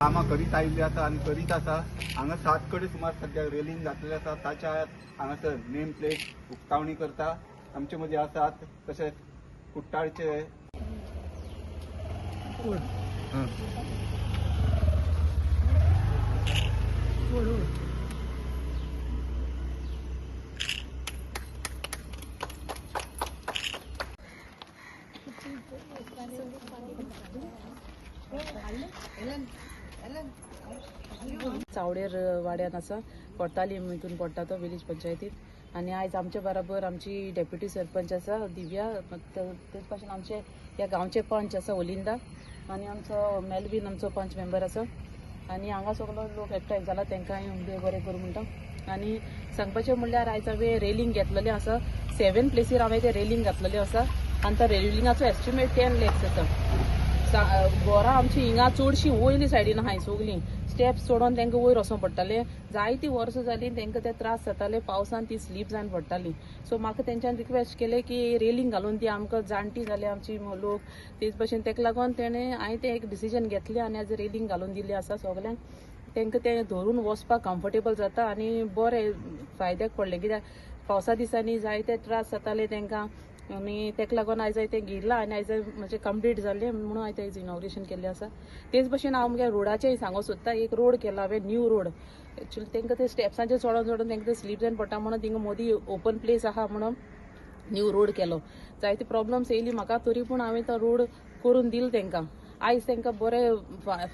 कामां करीत आयिल्ली आसा आनी करीत आसा। हांगा 7 कडेन सुमार सद्या रेलिंग घातलेली आसा। ताच्या हांगासर नेम प्लेट उक्तावणी करता आमचे मदीं आसात। तशेंच कुट्टाळचे चावडेर वाड्यात आसा पडताली हितून पडटा तो विलेज पंचायतीत। आणि आयज आमचे बरोबर आमची डेप्युटी सरपंच आसा दिव्या, तेच भाशेन आमचे ह्या गांवचे पंच आसा ओलिंदा आणि आमचो मेलवीन आमचो पंच मेंबर आसा। आणि हांगा सगळो लोक एकठांय जाला तांकां बरें करूं म्हणटा। आणि सांगपाचें म्हणल्यार आयज हांवें रेलिंग घेतलेलें आसा। 7 प्लेसीर हांवें ते रेलिंग घातलेलें आसा आनी त्या रेलिंगाचो एस्टिमेट 10 lakhs आसा। घरां आमची हिंगा चडशीं वयली सायडीन आहाय सगलीं स्टेप्स चडोवन तांकां वयर वचोंक पडटालें। जायतीं वर्सां जालीं तांकां ते त्रास जाताले, पावसान ती स्लीप जावन पडटालीं। सो म्हाका तेंच्यान रिक्वेस्ट केलें की रेलिंग घालून दी, आमकां जाणटी जाले आमची लोक तेच भाशेन। ताका लागून हांवें तें एक डिसिजन घेतलें आनी आयज रेलिंग घालून दिल्ली आसा सगल्यांक। तांकां तें धरून वचपाक कम्फर्टेबल जाता आनी बरें फायद्याक पडलें, कित्याक पावसा दिसांनी जायते त्रास जाताले तांकां आनी ताका लागून आयज हांवें तें घेतलां आनी आयज म्हणजे कंप्लीट जाल्लें म्हणून हांवें तें इनॉग्रेशन केल्लें आसा। तेच भाशेन हांव म्हज्या रोडाचें सांगूंक सोदता। एक रोड केला हांवें, न्यू रोड। एक्चुअली तांकां ते स्टेप्सांचेर चडोन तांकां स्लीप जावन पडटा म्हणून थिंगा मदीं ओपन प्लेस आहा म्हणून न्यू रोड केलो। जायती प्रॉब्लम्स येयली म्हाका, तरी पूण हांवें तो रोड करून दिलो तांकां। आयज तांकां बरें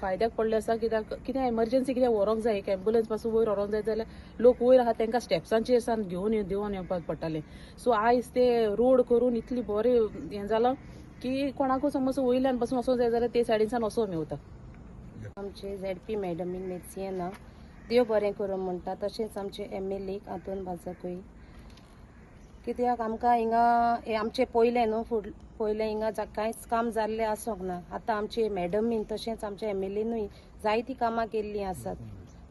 फायद्याक पडलें आसा, कित्याक एमर्जन्सी कितें व्हरोंक जाय, एक एम्बुलन्स पासून वयर व्हरोंक जाय जाल्यार लोक वयर आहा तांकां स्टेप्सांचेर सावन देंवन येवपाक पडटालें। सो आयज ते रोड करून इतली बरें हें जालां की कोणाकूय समज वयल्यान पासून वचोंक जाय जाल्यार ते सायडीनसान वचोंक मेवता। आमचे ZP मॅडमी मेर्सियेना देव बरें करूं म्हणटा। तशेंच आमचे MLA हातून भाजकूय, कित्याक आमकां हिंगा आमचे पयलें न्हू पयलें हिंगा कांयच काम जाल्लें आसोंक ना। आतां आमचे मॅडमीन तशेंच आमच्या MLAनूय जायतीं कामां केल्लीं आसात।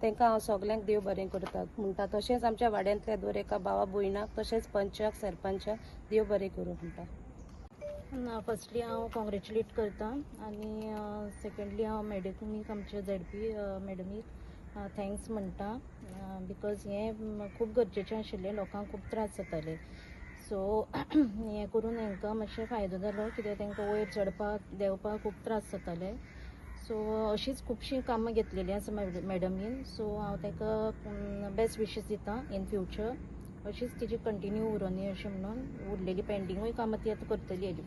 तांकां हांव सगल्यांक देव बरें करता म्हणटा। तशेंच आमच्या वाड्यांतल्या दर एका भावा भयणाक तशेंच पंचाक सरपंचाक देव बरें करूं म्हणटा। फर्स्टली हांव कॉंग्रेच्युलेट करता आनी सेकंडली हांव मॅडमीक आमचे ZP मॅडमीक थँक्स म्हणटा, बिकॉज हें खूब गरजेचें आशिल्लें, लोकांक खूब त्रास जाताले। सो हें करून हांकां मातशें फायदो जालो, कित्याक तांकां वयर चडपाक देंवपाक खूब त्रास जाताले। सो अशीच खुबशीं कामां घेतलेलीं आसा मॅडमीन। सो हांव ताका बेस्ट विशीस दिता इन फ्युचर। अशीच तिची कंटिन्यू उरोनी अशें म्हणून उरलेली पेंडिंगूय कामां ती आतां करतली हेजी।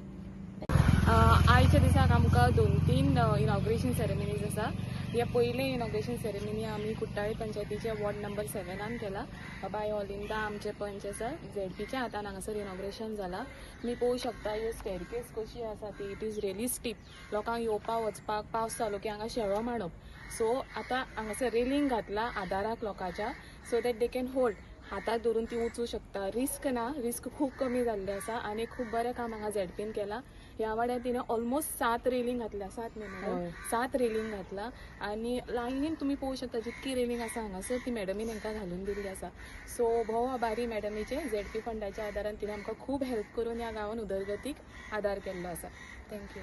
आयच्या दिसाक आमकां 2-3 इनॉग्रेशन सेरेमनीज आसा। ह्या पयलें इनॉग्रेशन सेरेमनी आमी कुट्टाळे पंचायतीच्या वॉर्ड नंबर 7 केला। बाय ऑलिंदा आमचे पंच आसा ZPच्या हातान हांगासर इनॉग्रेशन जाला। तुमी पळोवंक शकता ह्यो स्टेरकेस कशी आसा ती, इट इज रियली स्टीप। लोकांक येवपाक वचपाक पावस जालो की हांगा शेळो मांडप। सो आतां हांगासर रेलिंग घातला आदाराक लोकांच्या, so that they can hold, हाताक धरून ती वचूं शकता। रिस्क ना, रिस्क खूब कमी जाल्लें आसा आनी खूब बरें काम हांगा ZPन केलां। ह्या वाड्यार तिणें ऑलमोस्ट 7 रेलिंग घातल्या, 7 न्ही मॅडम 7 रेलिंग घातला। आनी लायनीन तुमी पळोवंक शकता जितकी रेलिंग आसा हांगासर ती मॅडमीन हांकां घालून दिल्ली आसा। सो भोव आभारी मॅडमीचे। ZP फंडाच्या आदारान तिणें आमकां खूब हेल्प करून ह्या गांवांत उदरगतीक आदार केल्लो आसा। थँक्यू।